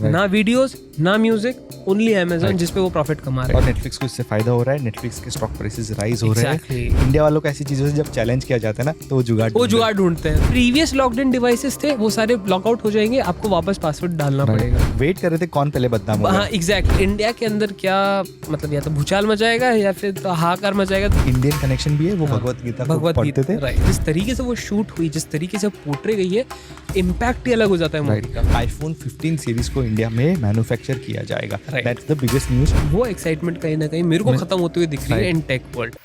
ना वीडियोस ना music, only Amazon जिसपे वो प्रॉफिट कमा रहे और हैं। नेटफ्लिक्स को इससे फायदा हो रहा है, नेटफ्लिक्स के स्टॉक प्राइसेस राइज हो रहे Exactly. हैं। इंडिया वालों को ऐसी चीजों से जब चैलेंज किया जाता है ना तो वो जुगाड़ ढूंढते हैं। प्रीवियस लॉकडाउन डिवाइसेस थे वो सारे लॉकआउट हो जाएंगे, आपको वापस पासवर्ड डालना पड़ेगा। वेट कर रहे थे कौन पहले बदनाम होगा। हाँ एग्जैक्टली। इंडिया के अंदर क्या मतलब, या तो भूचाल मचाएगा या फिर तो हाहाकार मचाएगा। इंडियन कनेक्शन भी है, वो भगवत गीता को पढ़ते थे। राइट, जिस तरीके से वो शूट हुई, जिस तरीके से पोर्ट्रे गई है, इम्पैक्ट ही अलग हो जाता है मूवी का। आईफोन 15 सीरीज को इंडिया में मैन्युफैक्चर किया जाएगा, Right. That's the biggest news. वो एक्साइटमेंट कहीं ना कहीं मेरे को खत्म होते हुए दिख रही है in tech world.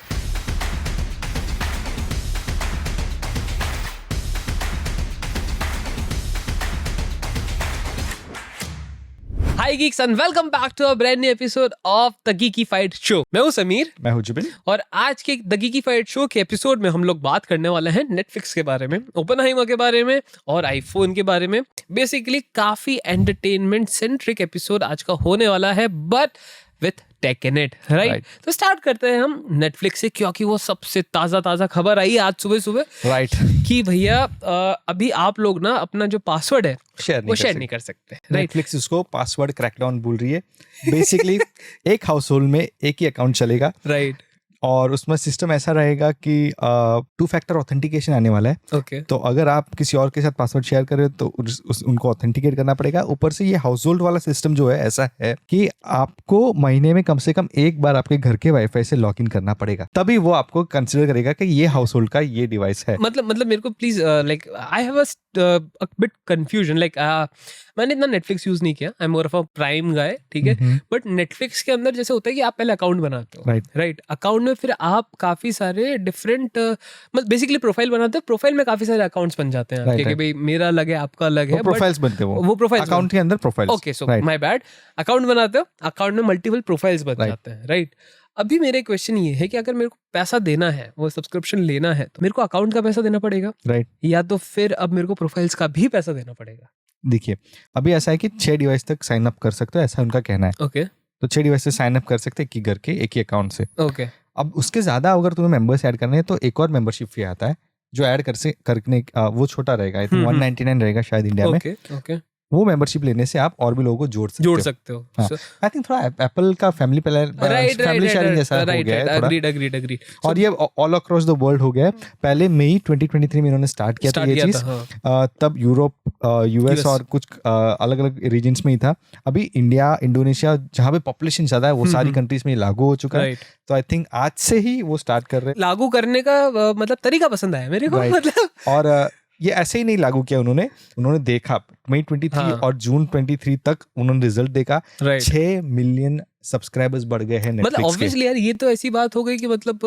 Hi geeks and welcome back to a brand new episode of The Geeky Fight Show। मैं हूं समीर, मैं हूं जुबिन, और आज के द गीकी फाइट शो के एपिसोड में हम लोग बात करने वाले हैं नेटफ्लिक्स के बारे में, ओपेनहाइमर के बारे में और आईफोन के बारे में। बेसिकली काफी एंटरटेनमेंट सेंट्रिक एपिसोड आज का होने वाला है, but with take in it, right. तो स्टार्ट करते हैं हम नेटफ्लिक्स से, क्योंकि वो सबसे ताजा खबर आई आज सुबह सुबह, राइट, कि भैया अभी आप लोग ना अपना जो पासवर्ड है वो शेयर नहीं कर सकते, राइट। नेटफ्लिक्स उसको पासवर्ड क्रैकडाउन बोल रही है। बेसिकली एक हाउस होल्ड में एक ही अकाउंट चलेगा, राइट। और उसमें सिस्टम ऐसा रहेगा कि 2 फैक्टर ऑथेंटिकेशन आने वाला है। ओके। तो अगर आप किसी और के साथ पासवर्ड शेयर कर रहे हो तो उनको ऑथेंटिकेट करना पड़ेगा। ऊपर से ये हाउस होल्ड वाला सिस्टम जो है ऐसा है कि आपको महीने में कम से कम एक बार आपके घर के वाईफाई से लॉग इन करना पड़ेगा, तभी वो आपको कंसिडर करेगा कि ये हाउस होल्ड का ये डिवाइस है। मतलब मेरे को please, like I have a bit confusion, like मैंने इतना नेटफ्लिक्स यूज नहीं किया, I am more of a prime guy, ठीक है। बट नेटफ्लिक्स के अंदर जैसे होता है कि आप पहले अकाउंट बनाते हो, राइट। अकाउंट में फिर आप काफी सारे डिफरेंट मतलब बेसिकली प्रोफाइल बनाते हो, प्रोफाइल में काफी सारे अकाउंट्स बन जाते हैं आपके, कि भाई मेरा अलग है आपका अलग है, प्रोफाइल्स बनते हैं, वो प्रोफाइल्स अकाउंट के अंदर profiles. Okay, so my bad. Account बनाते हो, अकाउंट में मल्टीपल प्रोफाइल्स बन जाते हैं, राइट। अभी मेरे क्वेश्चन ये है कि अगर मेरे को पैसा देना है, वो सब्सक्रिप्शन लेना है, तो मेरे को अकाउंट का पैसा देना पड़ेगा, राइट, या तो फिर अब मेरे को प्रोफाइल्स का भी पैसा देना पड़ेगा? देखिए अभी ऐसा है कि 6 डिवाइस तक साइन अप कर सकते हो, ऐसा उनका कहना है। ओके। तो 6 डिवाइस से साइन अप कर सकते हैं, एक ही घर के एक ही अकाउंट से। ओके। अब उसके ज्यादा अगर तुम्हें मेंबर्स ऐड करने हैं तो एक और मेंबरशिप फी आता है जो ऐड करने वो छोटा रहेगा, आई थिंक 199 रहेगा शायद इंडिया में। ओके। वो मेंबरशिप लेने से आप और भी लोगों को जोड़ सकते हो। हाँ। आई थिंक थोड़ा एप्पल का फैमिली फैमिली शेयरिंग जैसा हो गया है थोड़ा। अग्रीड। और ये ऑल अक्रॉस द वर्ल्ड हो गया है। पहले मई 2023 में इन्होंने स्टार्ट किया था ये चीज। तब यूरोप, यूएस और कुछ अलग अलग रीजन्स में ही था। अभी इंडिया, इंडोनेशिया, जहाँ पे पॉपुलेशन ज्यादा है वो सारी कंट्रीज में लागू हो चुका है। तो आई थिंक आज से ही वो स्टार्ट कर रहे हैं। लागू करने का मतलब तरीका पसंद आया मेरे को, मतलब। और ये ऐसे ही नहीं लागू किया उन्होंने देखा मई 23 और जून 23 तक उन्होंने रिजल्ट देखा, 6 मिलियन सब्सक्राइबर्स बढ़ गए हैं नेटफ्लिक्स के। मतलब ऑब्वियसली यार, ये तो ऐसी बात हो गई कि मतलब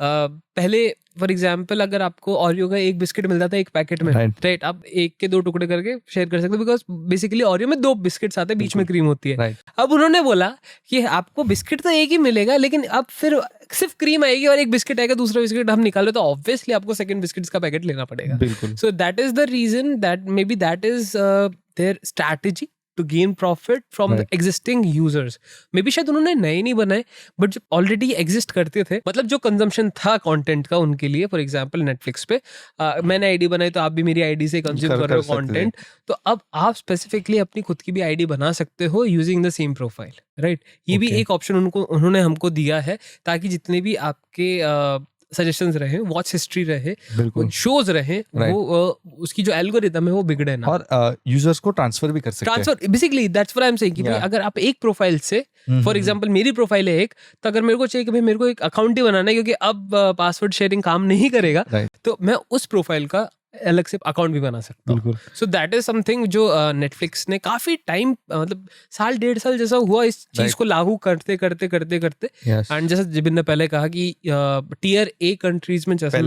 पहले फॉर एग्जाम्पल अगर आपको ओरियो का एक बिस्किट मिलता था एक पैकेट में, राइट, आप एक के 2 टुकड़े करके शेयर कर सकते हो, बिकॉज बेसिकली ओरियो में 2 बिस्किट्स आते हैं, बीच में क्रीम होती है। अब उन्होंने बोला कि आपको बिस्किट तो एक ही मिलेगा, लेकिन अब फिर सिर्फ क्रीम आएगी और एक बिस्किट आएगा, दूसरा बिस्किट हम निकाले, तो ऑब्वियसली आपको सेकंड बिस्किट्स का पैकेट लेना पड़ेगा। बिल्कुल। So that is the reason, that maybe that is their strategy to gain profit from the existing users। Maybe शायद उन्होंने नए नहीं बनाए, बट जो ऑलरेडी एग्जिस्ट करते थे, मतलब जो कंजम्पशन था कंटेंट का उनके लिए, फॉर एग्जांपल नेटफ्लिक्स पे मैंने आईडी बनाई तो आप भी मेरी आईडी से कंज्यूम कर रहे हो कंटेंट, तो अब आप स्पेसिफिकली अपनी खुद की भी आईडी बना सकते हो using the same profile, right. ये भी एक ऑप्शन उन्होंने हमको दिया है, ताकि जितने भी आपके सजेशंस रहे, वॉच हिस्ट्री रहे, शोज रहे, वो उसकी जो एल्गोरिथम है वो बिगड़े ना, और यूजर्स को ट्रांसफर भी कर सकते हैं। Transfer basically that's what I am saying, कि भाई अगर आप एक प्रोफाइल से, फॉर एग्जांपल मेरी प्रोफाइल है एक, तो अगर मेरे को चाहिए कि भाई मेरे को एक अकाउंट ही बनाना है क्योंकि अब पासवर्ड शेयरिंग काम नहीं करेगा, तो मैं उस प्रोफाइल का अलग से अकाउंट भी बना सकता हूँ। सो दैट इज समथिंग जो नेटफ्लिक्स ने काफी टाइम, मतलब 1.5 साल जैसा हुआ इस चीज को लागू करते एंड जैसे जिबिन ने पहले कहा कि टियर ए कंट्रीज में जैसे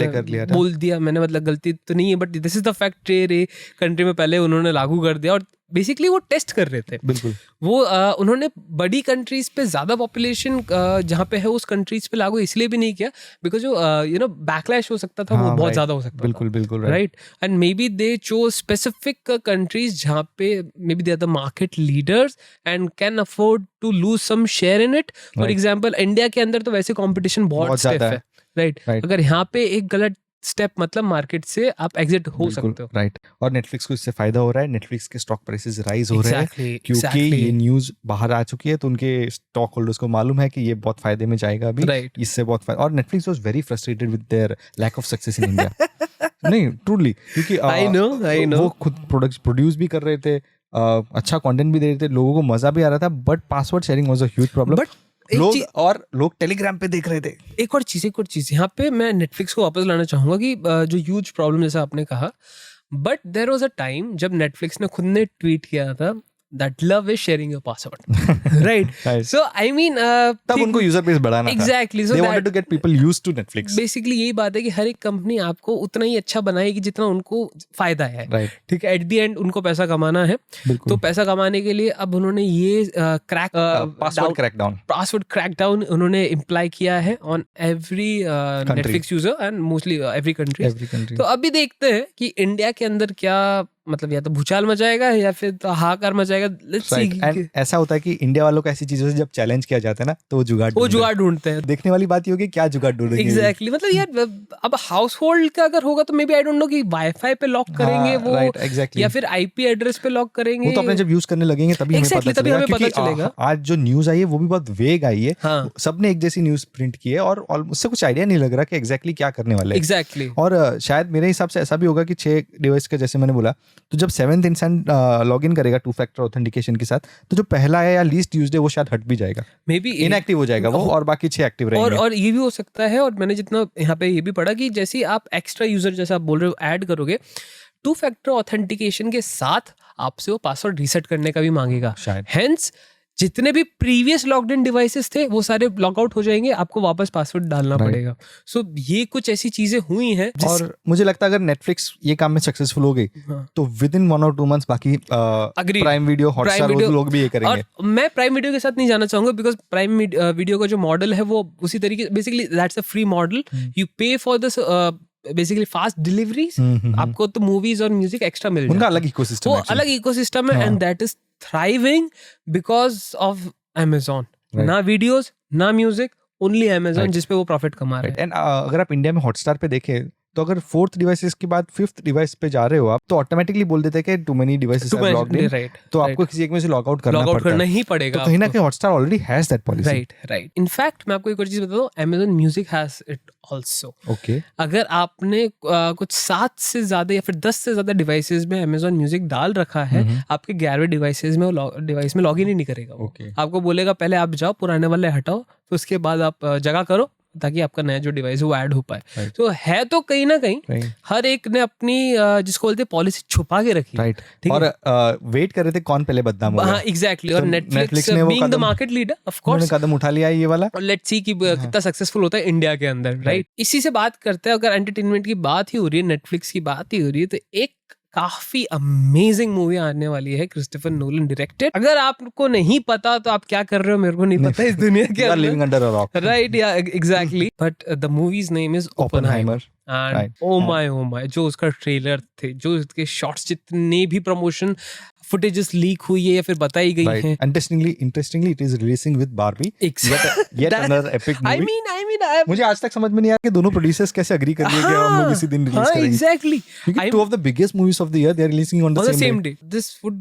बोल दिया मैंने, मतलब गलती तो नहीं है, but this is the fact, tier A country में पहले उन्होंने लागू कर दिया, और बेसिकली वो टेस्ट कर रहे थे। बिल्कुल। वो उन्होंने बड़ी कंट्रीज पे ज्यादा पॉपुलेशन जहाँ पे है उस कंट्रीज पे लागू इसलिए भी नहीं किया, बिकॉज जो बैकलैश हो सकता था, वो बहुत ज्यादा हो सकता था। बिल्कुल right. And maybe they chose specific countries जहाँ पे maybe they are the market leaders and can afford to lose some share in it. For example India के अंदर तो वैसे कॉम्पिटिशन बहुत स्टिफ है, राइट। अगर यहाँ पे एक गलत स्टेप मतलब मार्केट से आप एग्जिट हो सकते हो. राइट. और नेटफ्लिक्स को इससे फायदा हो रहा है, नेटफ्लिक्स के स्टॉक प्राइसेस राइज हो रहे हैं क्योंकि exactly. ये न्यूज बाहर आ चुकी है, तो उनके स्टॉक होल्डर्स को मालूम है कि ये बहुत फायदे में जाएगा अभी. Right. इससे बहुत फायदा. और Netflix was very frustrated with their lack of success in India. नहीं, ट्रूली, क्योंकि I know. वो खुद प्रोड्यूस भी कर रहे थे, अच्छा कंटेंट भी दे रहे थे, लोगों को मजा भी आ रहा था, but password sharing was a huge problem. लोग टेलीग्राम पे देख रहे थे. एक और चीज यहाँ पे मैं नेटफ्लिक्स को वापस लाना चाहूंगा कि जो ह्यूज प्रॉब्लम जैसा आपने कहा, but there was a time जब नेटफ्लिक्स ने खुद ने ट्वीट किया था that love is sharing your password. Right. So I mean तब उनको यूजर बेस बढ़ाना exactly. था. So they wanted to get people used to Netflix. Basically यही बात है कि हर एक कंपनी आपको उतना ही अच्छा बनाएगी जितना उनको फायदा है. Right. ठीक है, एट द एंड उनको पैसा कमाना है. तो पैसा कमाने के लिए अब उन्होंने ये पासवर्ड क्रैकडाउन उन्होंने इम्प्लाई किया है on every Netflix user and mostly every country. तो अभी देखते हैं कि इंडिया के अंदर क्या मतलब, या तो भूचाल मचाएगा या फिर तो हाहाकार मचाएगा. Let's see. ऐसा होता है कि इंडिया वालों को ऐसी चीजों से जब चैलेंज किया जाता है ना, तो वो जुगाड़ ढूंढते हैं. देखने वाली बात ये होगी क्या जुगाड़ ढूंढेंगे. एग्जैक्टली. मतलब यार अब हाउस होल्ड का अगर होगा तो maybe I don't know कि वाईफाई पे लॉक करेंगे वो, या फिर आईपी एड्रेस पे लॉक करेंगे. वो तो अपने जब यूज करने लगेंगे तभी हमें पता चलेगा. आज जो न्यूज आई है वो भी बहुत वेग आई है. सबने एक जैसी न्यूज प्रिंट की है और उससे कुछ आइडिया नहीं लग रहा कि एग्जैक्टली क्या करने वाले. एग्जैक्टली. और शायद मेरे हिसाब से ऐसा भी होगा कि 6 डिवाइस का, जैसे मैंने बोला, तो जब 7th इंसान लॉग इन करेगा 2-factor ऑथेंटिकेशन के साथ, तो जो पहला है या लीस्ट यूज्ड है वो शायद हट भी जाएगा, मे बी इनएक्टिव हो जाएगा वो, और बाकी 6 एक्टिव रहेंगे. और ये भी हो सकता है, और मैंने जितना यहाँ पे ये भी पढ़ा कि जैसे आप एक्स्ट्रा यूजर जैसा आप बोल रहे हो ऐड करोगे, 2-factor ऑथेंटिकेशन के साथ आपसे वो पासवर्ड रीसेट करने का भी मांगेगा शायद. हेंस जितने भी प्रीवियस लॉग्ड इन डिवाइसेस थे वो सारे लॉग आउट हो जाएंगे, आपको वापस पासवर्ड डालना पड़ेगा. सो ये कुछ ऐसी चीजें हुई हैं. और मुझे लगता है अगर नेटफ्लिक्स ये काम में सक्सेसफुल हो गई तो विद इन 1 or 2 months बाकी प्राइम वीडियो, हॉटस्टार लोग भी ये करेंगे. और मैं प्राइम वीडियो के साथ नहीं जाना चाहूंगा, बिकॉज प्राइम वीडियो का जो मॉडल है वो उसी तरीके, basically that's a free model. You pay for this basically fast deliveries. आपको तो मूवीज और म्यूजिक एक्स्ट्रा मिल जाएगा. उनका अलग इकोसिस्टम है, वो अलग इकोसिस्टम है, and that is thriving because of Amazon. ना वीडियोस ना म्यूजिक, ओनली Amazon जिस पे वो प्रॉफिट कमा रहे हैं. एंड अगर आप इंडिया में हॉटस्टार पे देखें तो अगर 4th डिवाइसेस के बाद 5th डिवाइस पे जा रहे हो आप, तो ऑटोमेटिकली बोल देते हैं कि too many devices are logged in, तो आपको किसी एक में से लॉग आउट करना ही पड़ेगा. तो कहीं ना कहीं Hotstar already has that policy. Right. In fact मैं आपको एक और चीज बता दूं, Amazon Music has it also. Okay. अगर आपने कुछ 7 से ज्यादा या फिर 10 से ज्यादा डिवाइसेस में Amazon Music डाल रखा है, आपके 11वें डिवाइस में लॉग इन ही नहीं करेगा. आपको बोलेगा पहले आप जाओ, पुराने वाले हटाओ, तो उसके बाद आप जगह करो ताकि आपका नया जो डिवाइस है वो ऐड हो पाए. तो है तो कहीं ना कहीं हर एक ने अपनी जिसको बोलते हैं पॉलिसी छुपा के रखी. राइट. और वेट कर रहे थे कौन पहले बदनाम होगा. हाँ, एग्जैक्टली. और Netflix being the market leader, of course कदम उठा लिया ये वाला. और लेट्स सी कि कितना सक्सेसफुल होता है इंडिया के अंदर. राइट. इसी से बात करते हैं, अगर एंटरटेनमेंट की बात ही हो रही है, नेटफ्लिक्स की बात ही हो रही है, तो एक काफी अमेजिंग मूवी आने वाली है, क्रिस्टोफर नोलन डायरेक्टेड. अगर आपको नहीं पता तो आप क्या कर रहे हो, मेरे को नहीं पता इस दुनिया के अंदर. Living under a rock. Right. Yeah exactly. But the movie's name is Oppenheimer. And oh my जो उसका ट्रेलर थे, जो उसके शॉट्स, जितने भी प्रमोशन फुटेजेस लीक हुई है या फिर बताई गई हैं. Interestingly, it is releasing with Barbie. Yet another epic movie. I mean, मुझे आज तक समझ में नहीं आया कि दोनों प्रोड्यूसर्स कैसे एग्री कर लिए कि हम लोग इसी दिन रिलीज करेंगे. Exactly. क्योंकि 2 of the biggest movies of the year they are releasing on the same day. This would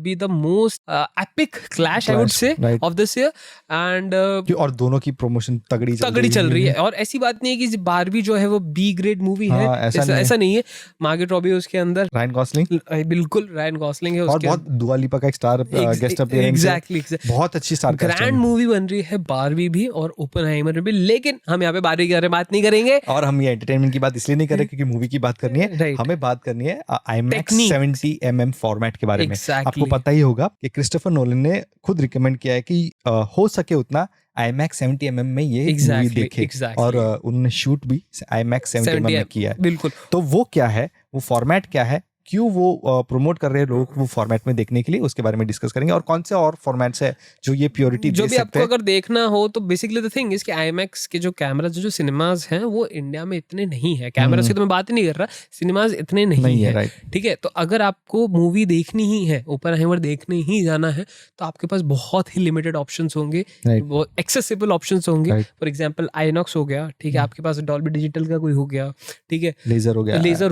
be the most epic clash I would say of this year. And और दोनों की प्रमोशन तगड़ी चल रही है. और ऐसी बात नहीं है कि बारबी जो है वो बी ग्रेड मूवी है, ऐसा नहीं है. मार्गरेट रॉबी उसके अंदर, रायन गॉसलिंग, बिल्कुल रायन गॉसलिंग है, और बहुत दुआ लिपा का एक स्टार गेस्ट अपीयरेंस. एग्जैक्टली. बहुत अच्छी स्टार कास्ट. ग्रैंड मूवी बन रही है बारबी भी और ओपेनहाइमर भी. लेकिन हम यहाँ पे बारबी के बारे में बात नहीं करेंगे, और हम ये एंटरटेनमेंट की बात इसलिए नहीं कर रहे क्योंकि मूवी की बात करनी है. हमें बात करनी है IMAX 70mm फॉर्मेट के बारे में. आपको पता ही होगा कि क्रिस्टोफर नोलन ने खुद रिकमेंड किया है कि हो सके उतना IMAX 70mm में ये मूवी देखे. और उन्होंने शूट भी IMAX 70mm में किया है. बिल्कुल. तो वो क्या है, वो फॉर्मेट क्या है, क्यों वो प्रमोट कर रहे हैं लोग वो फॉर्मेट में देखने के लिए, उसके बारे में डिस्कस करेंगे। और कौन से और फॉर्मेट्स है जो ये प्योरिटी जो दे भी सकते आपको हैं। अगर देखना हो तो बेसिकली द थिंग इज कि IMAX के जो कैमराज जो सिनेमाज हैं वो इंडिया में इतने नहीं है। कैमराज की तो मैं बात ही नहीं कर रहा, सिनेमाज इतने नहीं है, ठीक है। तो अगर आपको मूवी देखनी ही है, ओपेनहाइमर देखने ही जाना है, तो आपके पास बहुत ही लिमिटेड ऑप्शंस होंगे, वो एक्सेसिबल ऑप्शंस होंगे। फॉर एग्जांपल आइनॉक्स हो गया, ठीक है, आपके पास डॉल्बी डिजिटल का कोई हो गया, ठीक है, लेजर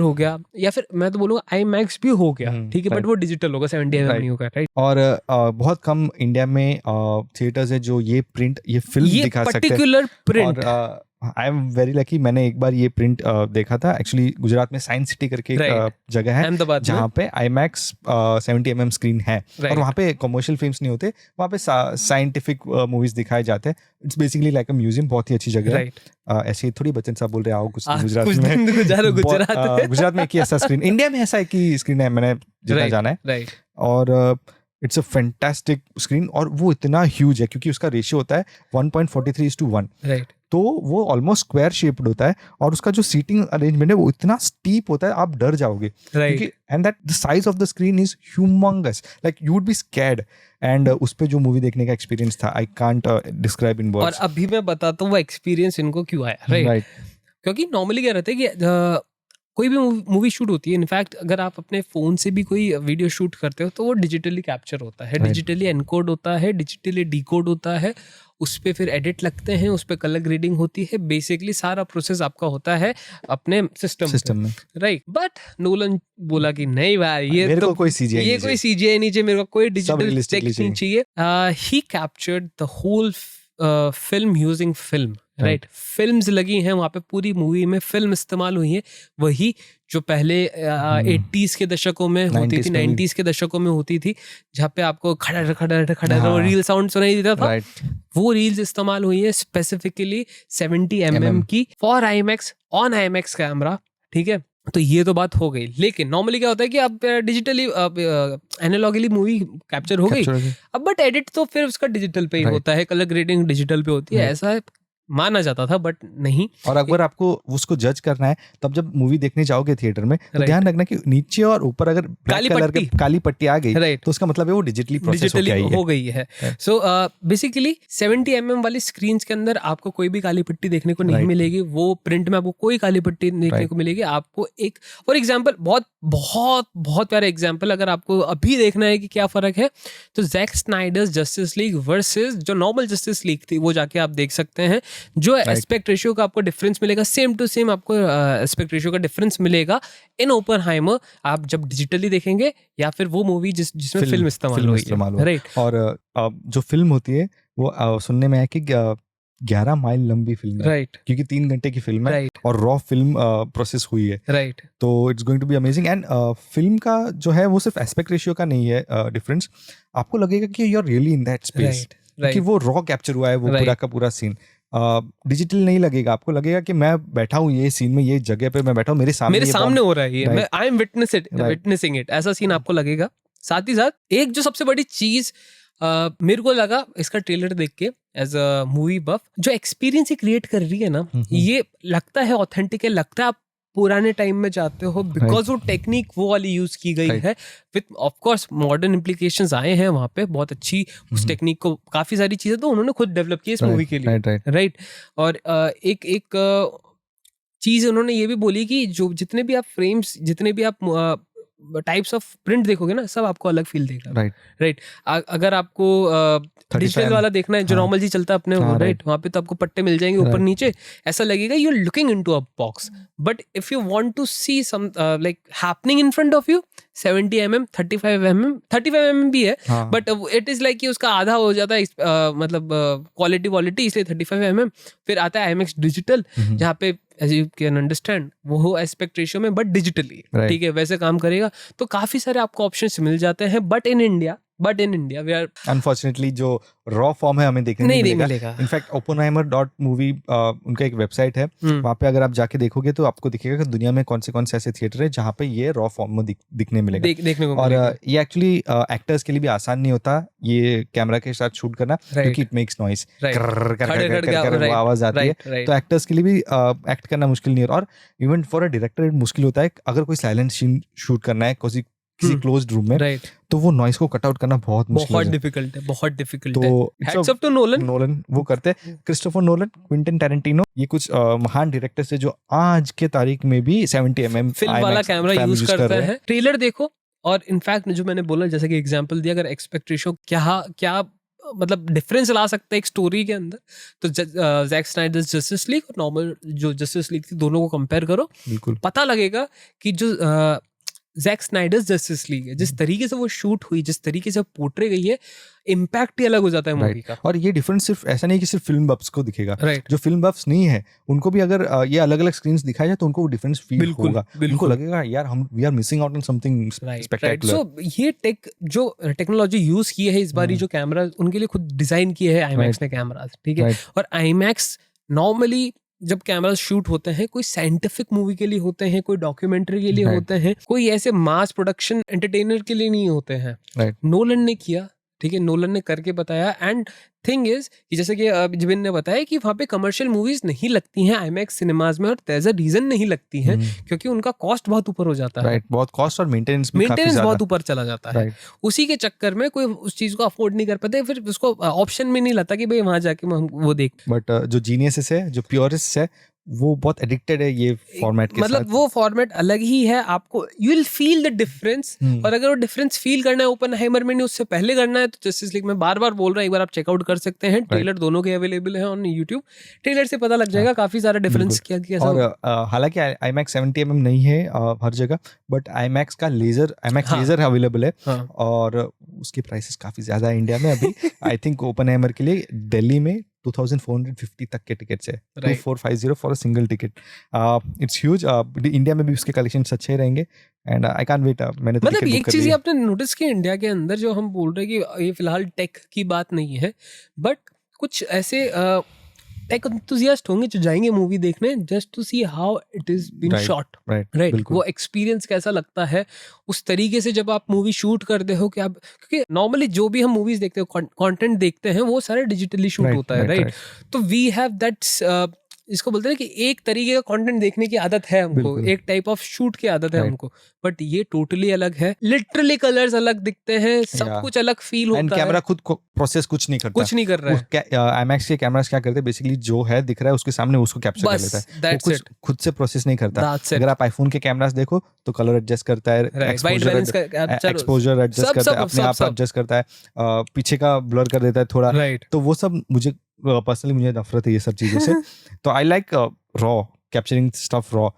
हो गया, या फिर मैं तो बोलूंगा IMAX भी हो गया, ठीक है, बट वो डिजिटल होगा, 70mm नहीं होगा, राइट। और बहुत कम इंडिया में थिएटर्स है जो ये प्रिंट, ये फिल्म दिखा सकते हैं, particular print. I am very lucky, मैंने एक बार ये प्रिंट देखा था एक्चुअली, गुजरात में साइंस सिटी करके एक जगह है जहाँ पे IMAX 70mm स्क्रीन है, और वहाँ पे कमर्शियल फिल्म्स नहीं होते, वहाँ पे साइंटिफिक मूवीज दिखाए जाते हैं। It's basically like a museum, बहुत ही अच्छी जगह है। ऐसे थोड़ी बच्चन साहब बोल रहे आओ कुछ गुजरात में, गुजरात में एक ही ऐसा स्क्रीन, इंडिया में ऐसा एक ही स्क्रीन है, मैंने जितना जाना है, और इट्स अ फैंटास्टिक स्क्रीन। और वो इतना ह्यूज है क्योंकि उसका रेशियो होता है 1.43:1, तो वो ऑलमोस्ट स्क्वायर शेप्ड होता है, और उसका जो सीटिंग अरेंजमेंट है वो इतना स्टीप होता है, आप डर जाओगे, क्योंकि and that the size of the screen is humongous, like you would be scared. And उस पे जो मूवी देखने का एक्सपीरियंस था, I can't describe in words. और अभी मैं बताता हूँ वो एक्सपीरियंस इनको क्यों आया, राइट। क्योंकि नॉर्मली क्या रहता है कि कोई भी मूवी शूट होती है, इनफैक्ट अगर आप अपने फोन से भी कोई वीडियो शूट करते हो तो वो डिजिटली कैप्चर होता है, डिजिटली एनकोड होता है, डिजिटली डिकोड होता है, उस पे फिर एडिट लगते हैं, उस पे कलर ग्रेडिंग होती है, बेसिकली सारा प्रोसेस आपका होता है अपने सिस्टम में, राइट। बट नोलन बोला कि नहीं भाई, ये तो कोई CGI नहीं चाहिए, मेरे को कोई डिजिटल टेक्स्ट नहीं चाहिए। He captured the whole film using film, right. Films लगी हैं वहाँ पे, पूरी मूवी में फिल्म इस्तेमाल हुई है, वही जो पहले 80s के दशकों में होती थी, 90s के दशकों में होती थी, जहाँ पे आपको खड़ा रील साउंड सुनाई देता था, वो रील्स इस्तेमाल हुई है स्पेसिफिकली 70mm की for IMAX on IMAX camera, ठीक है। तो ये तो बात हो गई, लेकिन नॉर्मली क्या होता है कि अब डिजिटली एनालॉगली मूवी कैप्चर हो गई, अब बट एडिट तो फिर उसका डिजिटल पे ही होता है, कलर ग्रेडिंग डिजिटल पे होती है, ऐसा माना जाता था, बट नहीं। और अगर आपको उसको जज करना है तब जब मूवी देखने जाओगे थिएटर में, तो ध्यान रखना कि नीचे और ऊपर अगर ब्लैक कलर की काली पट्टी आ गई, तो उसका मतलब है वो डिजिटली हो गई है। सो बेसिकली 70mm वाली स्क्रीन के अंदर आपको कोई भी काली पट्टी देखने को नहीं मिलेगी, वो प्रिंट में आपको कोई काली पट्टी देखने को मिलेगी। आपको एक फॉर एग्जाम्पल, बहुत बहुत बहुत प्यारा एग्जाम्पल, अगर आपको अभी देखना है कि क्या फर्क है, तो Jack Snyder's Justice League versus जो नॉर्मल जस्टिस लीग थी, वो जाके आप देख सकते हैं। जो एस्पेक्ट रेशियो का आपको डिफरेंस मिलेगा, सेम टू सेम आपको एस्पेक्ट रेशियो का डिफरेंस मिलेगा इन ओपेनहाइमर, आप जब डिजिटली देखेंगे या फिर वो मूवी जिसमें फिल्म इस्तेमाल हुई है, राइट। और जो फिल्म होती है वो सुनने में है कि 11 माइल लंबी फिल्म है, राइट, क्योंकि 3 घंटे की फिल्म है, और रॉ फिल्म प्रोसेस हुई है, राइट। तो it's going to be amazing. And film का जो है वो सिर्फ एस्पेक्ट रेशियो का नहीं है डिफरेंस, आपको लगेगा कि you are really in that space, क्योंकि वो रॉ कैप्चर हुआ है, वो पूरा का पूरा सीन डिजिटल नहीं लगेगा, आपको लगेगा कि मैं बैठा हूँ ये सीन में, ये जगह पे मैं बैठा हूँ, मेरे सामने हो रहा है ये, आई एम विटनेसिंग इट, ऐसा सीन आपको लगेगा। साथ ही साथ एक जो सबसे बड़ी चीज मेरे को लगा इसका ट्रेलर देख के एज अ मूवी बफ, जो एक्सपीरियंस ही क्रिएट कर रही है ना, ये लगता है ऑथेंटिक है, लगता है आप पुराने टाइम में जाते हो, बिकॉज वो टेक्निक वो वाली यूज की गई है, with of course modern implications आए हैं वहाँ पे, बहुत अच्छी उस टेक्निक को, काफी सारी चीजें तो उन्होंने खुद डेवलप की इस मूवी के लिए, राइट। और एक चीज उन्होंने ये भी बोली कि जो जितने भी आप फ्रेम्स, जितने भी आप टाइप्स ऑफ प्रिंट देखोगे ना, सब आपको अलग फील देगा, राइट। अगर आपको डिजिटल वाला देखना है जो नॉर्मल जी चलता है अपने, राइट, वहाँ पे तो आपको पट्टे मिल जाएंगे ऊपर नीचे, ऐसा लगेगा you are looking into a box. But if you want to see some like happening in front of you, 70mm 35mm भी है, बट इट इज लाइक कि उसका आधा हो जाता है, मतलब क्वालिटी, इसलिए 35mm। फिर आता है IMAX डिजिटल, जहाँ पे as you can understand वो हो एस्पेक्ट रेशियो में, बट डिजिटली, ठीक है, वैसे काम करेगा। तो काफी सारे आपको ऑप्शंस मिल जाते हैं, but in India but in India we are unfortunately जो रॉ फॉर्म है हमें देखने नहीं मिलेगा। इनफैक्ट ओपेनहाइमर.मूवी उनका एक वेबसाइट है, वहाँ पे अगर आप जाके देखोगे तो आपको दिखेगा कि दुनिया में कौन से ऐसे थिएटर है जहाँ पे ये रॉ फॉर्म में दिखने मिलेगा, देखने को और मिलेगा। ये एक्चुअली एक्टर्स के लिए भी आसान नहीं होता ये कैमरा के साथ शूट करना, क्योंकि इट मेक्स नॉइस, वो आवाज आती है, तो एक्टर्स के लिए भी एक्ट करना मुश्किल नहीं होता। और इवन फॉर अ डायरेक्टर मुश्किल होता है अगर कोई साइलेंट सीन शूट करना है किसी क्लोज्ड रूम में, तो वो नॉइस को कट आउट करना बहुत मुश्किल है, बहुत डिफिकल्ट तो है। हैट्स ऑफ टू नोलन वो करते हैं। क्रिस्टोफर नोलन, क्विंटन टैरेंटिनो, ये कुछ महान डायरेक्टर्स है जो आज के तारीख में भी 70mm फिल्म वाला कैमरा यूज करते हैं। ट्रेलर देखो, और इनफैक्ट जो मैंने बोला, जैसे कि एग्जांपल दिया, अगर एक्सपेक्ट रेशियो क्या मतलब डिफरेंस ला सकता है एक स्टोरी के अंदर, तो जैक स्नाइडर्स जस्टिस लीग और नॉर्मल जो जस्टिस लीग थी, दोनों को कंपेयर करो, बिल्कुल पता लगेगा कि जो जैक स्नाइडर्स जस्टिस लीग है, जिस तरीके से वो शूट हुई, जिस तरीके से पोर्ट्रे गई है, इम्पैक्ट ही अलग हो जाता है मूवी का। और ये डिफरेंस सिर्फ ऐसा नहीं कि सिर्फ फिल्म बफ्स को दिखेगा, राइट। जो फिल्म बफ्स नहीं है उनको भी अगर ये अलग अलग स्क्रीन्स दिखाया जाए तो उनको वो डिफरेंस फील होगा, उनको लगेगा यार हम we are missing out on something spectacular. So ये जो टेक्नोलॉजी यूज की है इस बार, जो कैमरा उनके लिए खुद डिजाइन किए है आईमैक्स ने कैमरास, ठीक है। और आईमैक्स नॉर्मली जब कैमरा शूट होते हैं, कोई साइंटिफिक मूवी के लिए होते हैं, कोई डॉक्यूमेंट्री के लिए होते हैं, कोई ऐसे मास प्रोडक्शन एंटरटेनर के लिए नहीं होते हैं। नोलन ने किया, ठीक है, नोलन ने करके बताया। एंड थिंग इज कि जैसे कि जिबिन ने बताया कि वहाँ पे कमर्शियल मूवीज नहीं लगती हैं आईमैक्स सिनेमाज में, और देयर इज अ रीजन नहीं लगती हैं, क्योंकि उनका कॉस्ट बहुत ऊपर हो जाता है। बहुत कॉस्ट और मेंटेनेंस बहुत ऊपर चला जाता है। उसी के चक्कर में कोई उस चीज को अफोर्ड नहीं कर पाते, फिर उसको ऑप्शन में नहीं लाता कि भाई वहां जाके वो देख। बट जो जीनियस है, जो प्योरिस्ट है, वो बहुत एडिक्टेड है ये फॉर्मेट के मतलब साथ। वो फॉर्मेट अलग ही है, आपको you will feel the difference. और अगर वो डिफरेंस फील करना है ओपेनहाइमर में नहीं, उससे पहले करना है, तो जस्टिस लीग में बार बार बोल रहा है, एक बार आप चेकआउट कर सकते हैं। ट्रेलर दोनों के अवेलेबल है ऑन यूट्यूब, ट्रेलर से पता लग जाएगा काफी सारा डिफरेंस क्या। और हालांकि IMAX 70mm नहीं है हर जगह, बट IMAX लेजर अवेलेबल है, और उसके प्राइसेस काफी ज्यादा है इंडिया में अभी। आई थिंक ओपेनहाइमर के लिए दिल्ली में 2450 तक के टिकट्स है, 2450 for a single ticket. It's huge. India में भी उसके कलेक्शंस अच्छे रहेंगे, एंड आई कांट वेट। मैंने तो मतलब एक चीज आपने नोटिस की इंडिया के अंदर, जो हम बोल रहे हैं कि ये फिलहाल टेक की बात नहीं है, बट कुछ ऐसे टेक एंथुसियास्ट होंगे जो जाएंगे मूवी देखने just to see how it is been shot, right. वो एक्सपीरियंस कैसा लगता है उस तरीके से जब आप मूवी शूट करते हो, कि आप, क्योंकि नॉर्मली जो भी हम मूवीज देखते हो, कंटेंट देखते हैं, वो सारे डिजिटली शूट होता है, राइट। तो वी हैव दैट, इसको बोलते हैं कि एक तरीके का कंटेंट देखने की आदत है हमको, एक टाइप ऑफ शूट की आदत है हमको, बट ये टोटली अलग है। लिटरली कलर्स अलग दिखते हैं, सब कुछ अलग फील होता है। कैमरा खुद प्रोसेस कुछ नहीं कर रहा है। IMAX के कैमरास क्या करते हैं, बेसिकली जो है दिख रहा है उसके सामने उसको कैप्चर कर लेता है, वो कुछ खुद से प्रोसेस नहीं करता। अगर आप आईफोन के कैमरास देखो तो कलर एडजस्ट करता है, एक्सपोजर एडजस्ट करता है, अपने आप एडजस्ट करता है, पीछे का ब्लर कर देता है थोड़ा, तो वो सब मुझे पर्सनली मुझे नफरत है ये सब चीजों से। तो I like raw, capturing stuff raw,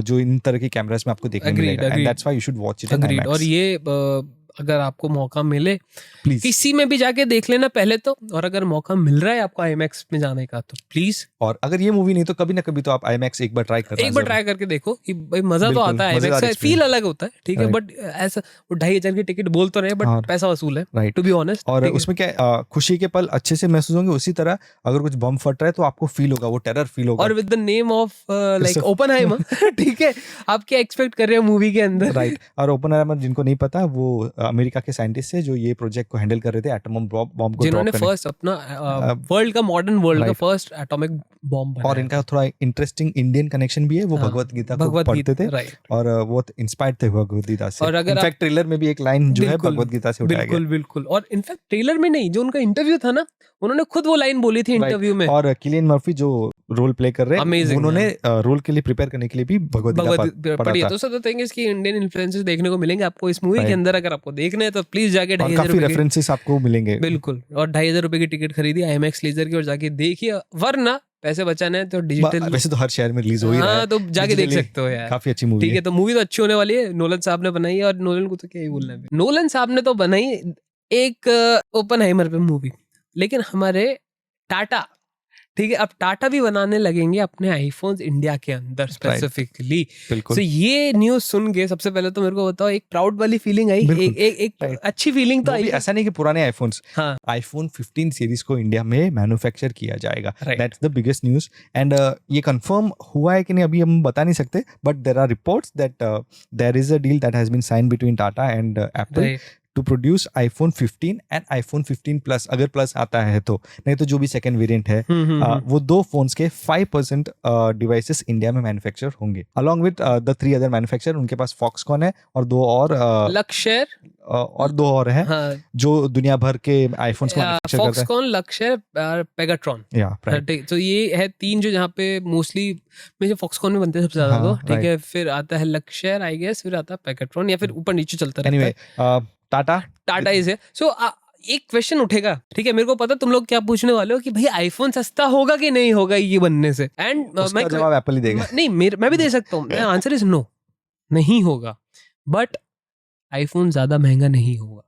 जो इन तरह की कैमरास में आपको देखने मिलेगा, and that's why you should watch it in IMAX। और ये अगर आपको मौका मिले, प्लीज किसी में भी जाके देख लेना पहले तो, और अगर मौका मिल रहा है आपको IMAX में जाने का तो प्लीज, और अगर ये मूवी नहीं तो कभी ना कभी तो आप IMAX एक बार ट्राई करके देखो कि भाई मजा तो आता है, IMAX फील अलग होता है, ठीक है। बट ऐसा वो 2500 की टिकट बोल तो रहे, बट पैसा वसूल है, राइट, टू बी ऑनेस्ट। और उसमें क्या खुशी के पल अच्छे से महसूस होंगे, उसी तरह अगर कुछ बम फट रहा है तो आपको फील होगा, वो टेरर फील होगा। और with the name of like Oppenheimer, ठीक है, आप क्या एक्सपेक्ट कर रहे हो मूवी के अंदर, राइट। और ओपेनहाइमर जिनको नहीं पता, वो अमेरिका के साइंटिस्ट से जो ये प्रोजेक्ट को हैंडल कर रहे थे, एटम बॉम्ब को, जिन्होंने फर्स्ट अपना वर्ल्ड का मॉडर्न वर्ल्ड का फर्स्ट एटॉमिक बॉम्ब बनाया। और इनका थोड़ा इंटरेस्टिंग इंडियन कनेक्शन भी है, वो भगवत गीता को पढ़ते थे, और वो इंस्पायर्ड थे भगवत गीता से। और अगर इनफैक्ट ट्रेलर में भी एक लाइन जो है भगवत गीता से उठाया गया, बिल्कुल। और इनफैक्ट ट्रेलर में नहीं, जो उनका इंटरव्यू था ना, उन्होंने खुद वो लाइन बोली थी इंटरव्यू में। और किलियन मर्फी जो रोल प्ले कर रहे हैं, उन्होंने रोल के लिए प्रिपेयर करने के लिए भी भगवत गीता पढ़ी है। तो सब थिंग इज कि इंडियन इन्फ्लुएंसेस देखने को मिलेंगे आपको इस मूवी के अंदर। अगर आपको देखना है तो प्लीज जाके 2500 रेफरेंसेस आपको मिलेंगे, बिल्कुल। और 2500 रुपए की टिकट खरीदी IMAX लेजर की, और जाके देखिए, वरना पैसे बचाने हैं तो डिजिटल, वैसे तो हर शहर में रिलीज हो ही रहा है, तो जाके देख सकते हो यार, काफी अच्छी मूवी है, ठीक है। तो मूवी तो अच्छी होने वाली है, नोलन साहब ने बनाई है, और नोलन को तो क्या ही बोलना है, नोलन साहब ने तो बनाई एक ओपेनहाइमर पे मूवी, लेकिन हमारे ठीक है, अब टाटा भी बनाने लगेंगे अपने आईफोन्स इंडिया के अंदर स्पेसिफिकली। बिल्कुल। So, ये न्यूज़ सुन के सबसे पहले तो मेरे को बताओ, एक प्राउड वाली फीलिंग आई, एक अच्छी फीलिंग तो आई। ऐसा नहीं कि पुराने आईफोन्स, हाँ, आईफोन 15 सीरीज को इंडिया में मैन्युफैक्चर किया जाएगा। Right. That's the biggest news. And ये कंफर्म हुआ है कि नहीं अभी हम बता नहीं सकते, but there are reports that there is a deal that has been signed between Tata and Apple to produce iPhone 15 and iPhone 15 Plus, अगर प्लस आता है तो, नहीं तो जो भी सेकंड वेरिएंट है, वो दो फोन्स के 5% डिवाइसेस इंडिया में मैन्युफैक्चर होंगे, along with the 3 other manufacturer। उनके पास Foxconn है और दो और लक्ष्य और दो और हैं, हाँ, जो दुनिया भर के आईफोन्स को मैन्युफैक्चर करते हैं। Foxconn, लक्ष्य और पेगाट्रॉन। तो ये है 3 जो जहाँ पे मोस्टली में जो Foxconn में बनते हैं सबसे ज्यादा, तो ठीक है, फिर आता है लक्ष्य आई गेस, फिर आता है पेगाट्रॉन, या फिर ऊपर नीचे चलता रहता है। एनीवे टाटा इज है। सो एक क्वेश्चन उठेगा, ठीक है, मेरे को पता तुम लोग क्या पूछने वाले हो कि भाई आईफोन सस्ता होगा कि नहीं होगा ये बनने से, एंड उसका जवाब एप्पल ही देगा। नहीं, मैं भी दे सकता हूँ। आंसर इज नो, नहीं होगा, बट आईफोन ज्यादा महंगा नहीं होगा।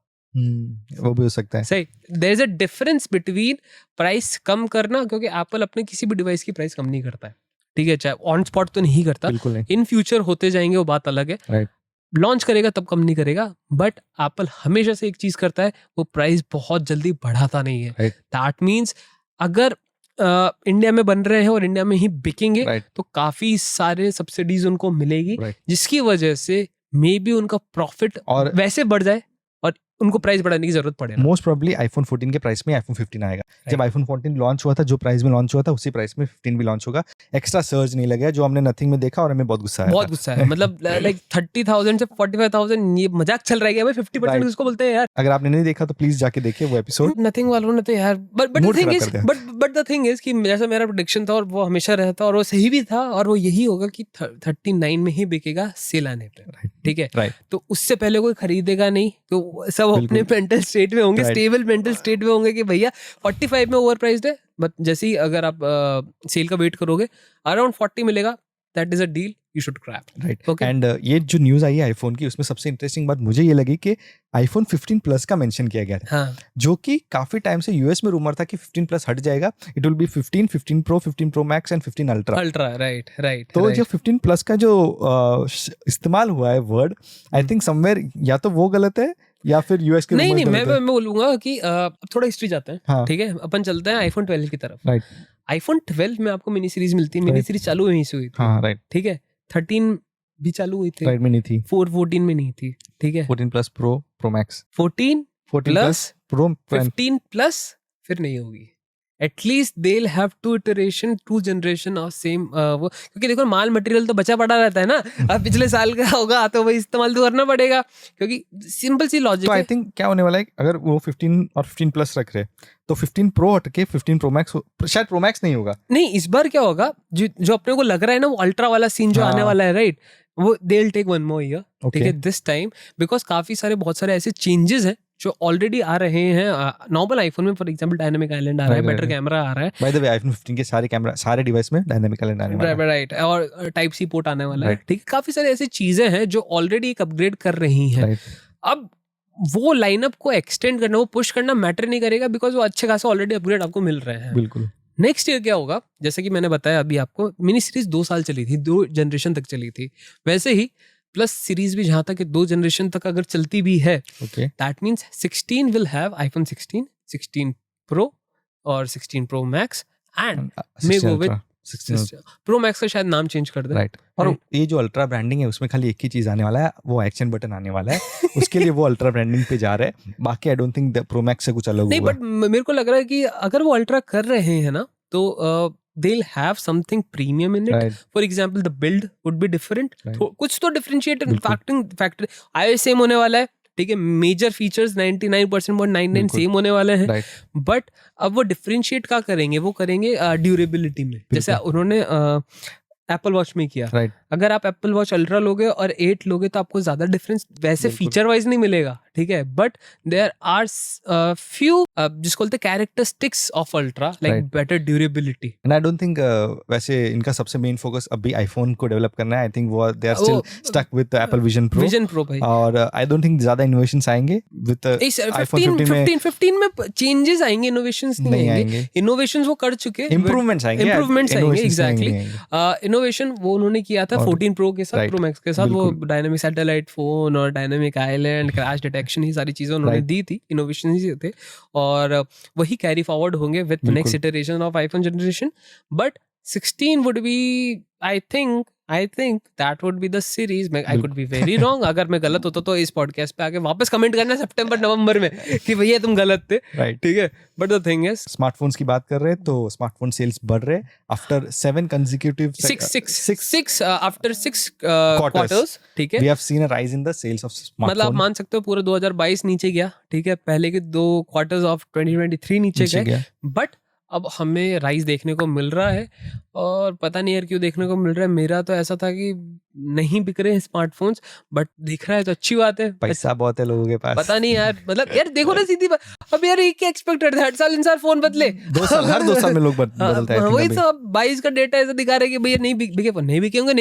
वो भी हो सकता है। सही, there is a difference between price कम करना, क्योंकि एप्पल अपने किसी भी डिवाइस की प्राइस कम नहीं करता है, ठीक है, चाहे ऑन स्पॉट तो नहीं करता, बिल्कुल नहीं। इन फ्यूचर होते जाएंगे, वो बात अलग है। राइट। लॉन्च करेगा तब कम नहीं करेगा, बट एप्पल हमेशा से एक चीज करता है, वो प्राइस बहुत जल्दी बढ़ाता नहीं है। दैट मीन्स अगर इंडिया में बन रहे हैं और इंडिया में ही बिकेंगे, तो काफी सारे सब्सिडीज उनको मिलेगी, जिसकी वजह से मे बी उनका प्रॉफिट और वैसे बढ़ जाए और उनको प्राइस बढ़ाने की जरूरत पड़े। मोस्ट प्रोबेबली आईफोन 14 के प्राइस में आईफोन 15 आएगा। जब आईफोन 14 लॉन्च हुआ था, जो प्राइस में लॉन्च हुआ था, उसी प्राइस में 15 भी लॉन्च होगा। एक्स्ट्रा सर्ज नहीं लगेगा, जो हमने नथिंग में देखा और हमें बहुत गुस्सा है। मतलब लाइक 30,000 से 45,000 ये मजाक चल रहा है भाई, 50% किसको बोलते हैं यार। अगर आपने नहीं देखा तो प्लीज जाके देखिए वो एपिसोड। नथिंग वालों ने तो यार, बट द थिंग इज कि जैसा मेरा प्रेडिक्शन था और वो हमेशा रहता और वो सही भी था, और वो यही होगा कि 39 में ही बिकेगा सेल आने पे, ठीक है। तो उससे पहले कोई खरीदेगा नहीं, तो सब अपने मेंटल स्टेट में होंगे, स्टेबल मेंटल स्टेट में होंगे कि भैया 45 में ओवर प्राइस्ड है, बट जैसे ही अगर आप सेल का वेट करोगे अराउंड 40 मिलेगा, that is a deal you should grab. Right. And ये जो न्यूज़ आई है आईफोन की, उसमें सबसे इंटरेस्टिंग बात मुझे ये लगी कि आईफोन 15 प्लस का मेंशन किया गया था। जो कि काफी टाइम से यूएस में रूमर था कि 15 प्लस हट जाएगा, it will be 15, 15 pro, 15 pro max and 15 ultra. Right. तो जो 15 प्लस का जो इस्तेमाल हुआ है वर्ड, आई थिंक समवेयर या तो वो गलत है या फिर यूएस के नहीं, मैं बोलूंगा कि अब थोड़ा हिस्ट्री जाते हैं, ठीक है, अपन चलते हैं आईफोन 12 की तरफ। राइट। आईफोन 12 में आपको मिनी सीरीज मिलती है, मिनी सीरीज चालू वहीं से हुई थी। हाँ, राइट। ठीक है, 13 भी चालू हुई थी, राइट में नहीं थी, 14 में नहीं थी, ठीक है, 14 plus pro, pro max, 14 plus pro, 15 plus फिर नहीं होगी। At least they will have 2 iteration, 2 generation of same वो, क्योंकि देखो माल मटेरियल तो बचा पड़ा रहता है ना, अब पिछले साल का होगा तो वही इस्तेमाल तो करना पड़ेगा, क्योंकि सिंपल सी लॉजिक है। तो आई थिंक क्या होने वाला है, अगर वो 15 और 15 प्लस रख रहे तो 15 प्रो हट के 15 प्रो मैक्स, शायद प्रो मैक्स नहीं होगा। नहीं, इस बार क्या होगा, जो अपने को लग रहा है ना, वो अल्ट्रा वाला सीन जो आने वाला है, राइट, वो they will take 1 more year, ठीक है, दिस टाइम, बिकॉज काफी सारे बहुत सारे ऐसे चेंजेस हैं जो ऑलरेडी आ रहे हैं। नॉर्मल आईफोन में फॉर एग्जांपल डायनामिक आइलैंड आ रहा है, बेटर कैमरा आ रहा है। बाय द वे आईफोन 15 के सारे कैमरा, सारे डिवाइस में डायनामिक आइलैंड आने वाला है, राइट, और टाइप सी पोर्ट आने वाला है, ठीक है, काफी सारे ऐसी चीजें हैं जो ऑलरेडी एक अपग्रेड कर रही हैं। अब वो लाइनअप को एक्सटेंड करना, वो पुश करना मैटर नहीं करेगा, बिकॉज वो अच्छे खासा ऑलरेडी अपग्रेड आपको मिल रहे हैं। बिल्कुल। नेक्स्ट ईयर क्या होगा, जैसे कि मैंने बताया अभी आपको, मिनी सीरीज 2 साल चली थी, 2 जनरेशन तक चली थी, वैसे ही प्लस सीरीज भी जहां तक 2 जनरेशन तक अगर चलती भी है, that means 16 will have iPhone 16, 16 pro और 16 pro max, and may go with 16 pro max का शायद नाम चेंज कर दे, राइट। और ये जो अल्ट्रा ब्रांडिंग है उसमें खाली एक ही चीज आने वाला है, वो एक्शन बटन आने वाला है, उसके लिए वो अल्ट्रा ब्रांडिंग पे जा रहा है। बाकी आई डोंट थिंक प्रो मैक्स से कुछ अलग नहीं, बट मेरे को लग रहा है कि अगर वो अल्ट्रा कर रहे हैं ना, तो they'll have something premium in it. For example, the build would be different. कुछ तो differentiated factor iOS सेम होने वाला है, ठीक है, मेजर फीचर्स 99.99 सेम होने वाले हैं, बट अब वो डिफरेंशिएट क्या करेंगे, वो करेंगे ड्यूरेबिलिटी में, जैसे उन्होंने एप्पल वॉच में किया। अगर आप एप्पल वॉच अल्ट्रा लोगे और 8 लोगे तो आपको ज्यादा डिफरेंस वैसे फीचर वाइज नहीं मिलेगा, ठीक है, बट देयर आर फ्यू जिसको बोलते हैं characteristics of ultra, like better durability. And I don't think वैसे इनका सबसे मेन फोकस अभी आईफोन को डेवलप करना है। आई थिंक वो they are still stuck with Apple Vision Pro भाई, और आई डोंट थिंक ज्यादा इनोवेशंस आएंगे विद आईफोन 15 में चेंजेस आएंगे, इनोवेशंस नहीं आएंगे। इनोवेशंस वो कर चुके, इंप्रूवमेंट्स आएंगे, एग्जैक्टली। इनोवेशन वो उन्होंने किया था 14 प्रो के साथ, प्रो मैक्स के साथ, वो डायनामिक सैटेलाइट फोन और डायनामिक आइलैंड क्रैश डिटेक्शन, ही सारी चीजें उन्होंने दी थी, इनोवेशन ही थे, और वही कैरी फॉरवर्ड होंगे with next iteration of iPhone generation. But 16 would be, I think that would be the series. I could be very wrong. अगर मैं गलत होता तो इस पॉडकास्ट पे आके वापस कमेंट करना सितंबर नवंबर में कि भैया तुम गलत थे, ठीक है। But the thing is, smartphones की बात कर रहे हैं तो स्मार्टफोन सेल्स बढ़ रहे आफ्टर 7 consecutive आफ्टर 6 quarters, ठीक है। We have seen a rise in the sales of smartphone. मतलब आप मान सकते हो पूरा 2022 नीचे गया, ठीक है, पहले के 2 quarters ऑफ 2023 नीचे गए, बट अब हमें राइज देखने को मिल रहा है, और पता नहीं यार क्यों देखने को मिल रहा है। मेरा तो ऐसा था कि नहीं बिक रहे हैं स्मार्टफोन्स, बट दिख रहा है तो अच्छी बात है, पैसा बहुत है लोगों के पास। पता नहीं यार, मतलब यार देखो ना सीधी बात, अब यार एक एक्सपेक्टेड हर साल इंसान फोन बदले, हर 2 साल में लोग बदलते हैं। वही तो, अब 22 का डेटा ऐसा दिखा रहा है कि भैया नहीं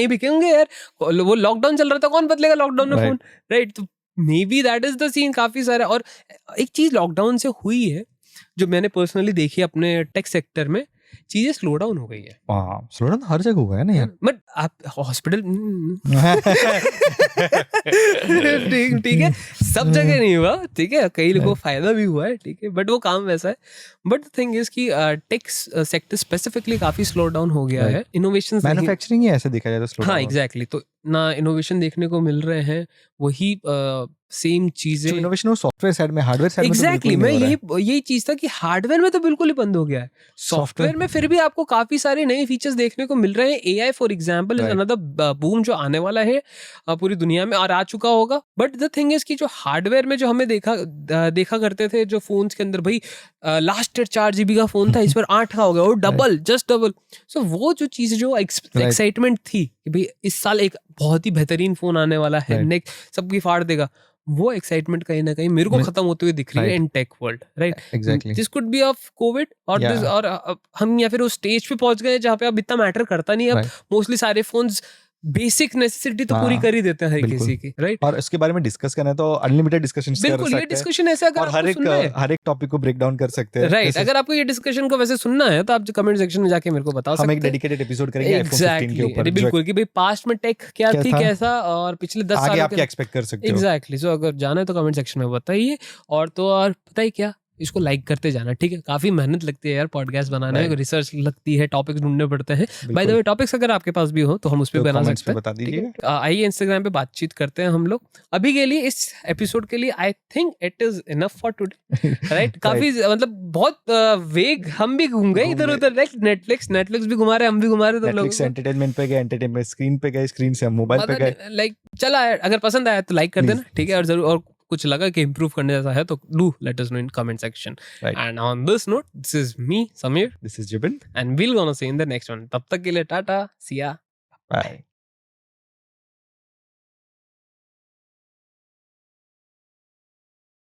बिकेंगे यार। वो लॉकडाउन चल रहा था, कौन बदलेगा लॉकडाउन में फोन, राइट? तो maybe that is the scene काफी सारा। और एक चीज लॉकडाउन से हुई है जो मैंने पर्सनली देखी अपने टेक सेक्टर में, चीजें स्लो डाउन हो गई है। स्लो डाउन हर जगह हुआ है ना यार, बट आप हॉस्पिटल ठीक है, सब जगह नहीं हुआ, ठीक है, कई लोगों को फायदा भी हुआ है, ठीक है, बट वो काम वैसा है। बट द थिंग इज कि टेक सेक्टर स्पेसिफिकली काफी स्लो डाउन हो गया है। इनोवेशन, मैन्युफैक्चरिंग ही ऐसे देखा जाए तो स्लो डाउन। हाँ एग्जैक्टली, तो ना इनोवेशन देखने को मिल रहे हैं, वही सेम चीजें। इनोवेशन वो सॉफ्टवेयर साइड में, हार्डवेयर साइड में एग्जैक्टली, मैं यही चीज था कि हार्डवेयर में तो बिल्कुल ही बंद हो गया है। सॉफ्टवेयर में फिर भी आपको काफी सारे नए फीचर्स देखने को मिल रहे हैं। AI for example is another boom जो आने वाला है पूरी दुनिया में, और आ चुका होगा। बट द थिंग इज कि जो हार्डवेयर में जो हमें देखा करते थे, जो फोन्स के अंदर भाई लास्ट 4 GB का फोन था, इस पर 8 का हो गया, और डबल, जस्ट डबल। सो वो जो चीज, जो एक्साइटमेंट थी कि भाई इस साल एक बहुत ही बेहतरीन फोन आने वाला है, नेक्स्ट सबकी फाड़ देगा, वो एक्साइटमेंट कहीं ना कहीं मेरे को खत्म होते हुए दिख रही है in tech world, right? Exactly, this could be of covid और दिस, और हम या फिर उस स्टेज पे पहुंच गए जहाँ पे अब इतना मैटर करता नहीं। अब मोस्टली सारे फोन्स बेसिक नेसेसिटी तो पूरी कर ही देते हैं हर किसी की, राइट? और इसके बारे में डिस्कस करना है तो अनलिमिटेड डिस्कशन कर सकते हैं। बिल्कुल, ये डिस्कशन ऐसा अगर और हर एक टॉपिक को ब्रेक डाउन कर सकते हैं, राइट? अगर आपको ये डिस्कशन को वैसे सुनना है तो आप कमेंट सेक्शन में जाके मेरे को बता सकते हैं। हम एक डेडिकेटेड एपिसोड करेंगे आईफोन 15 के ऊपर, बिल्कुल, कि भाई पास्ट में टेक क्या थी, कैसा, और पिछले 10 साल आगे आप क्या एक्सपेक्ट कर सकते हो। एग्जैक्टली, सो अगर जाना है तो कमेंट सेक्शन में बताइए। और तो और पता ही क्या, इसको लाइक करते जाना, ठीक है? काफी मेहनत लगती है यार पॉडकास्ट बनाने में, रिसर्च लगती है, टॉपिक्स ढूंढने पड़ते हैं। बाय द वे, टॉपिक्स अगर आपके पास भी हो तो हम उस पर बना सकते हैं, बता दीजिएगा। आइए इंस्टाग्राम पे बातचीत करते हैं हम लोग। अभी के लिए, इस एपिसोड के लिए I think it is enough for today, right? काफी मतलब बहुत वेग हम भी घूम गए इधर उधर, राइट? नेटफ्लिक्स भी घुमा रहे, हम भी घुमा रहे, तो लोग एंटरटेनमेंट पे गए, एंटरटेनमेंट स्क्रीन पे गए, स्क्रीन से हम मोबाइल पे गए, लाइक चला। अगर पसंद आया तो लाइक कर देना, ठीक है? और जरूर, और कुछ लगा कि इम्प्रूव करने जैसा है तो do let us know in comment section. And on this note, this is me Sameer, this is Jibin, and we'll gonna see in the next one. तब तक के लिए टाटा, सिया, बाय।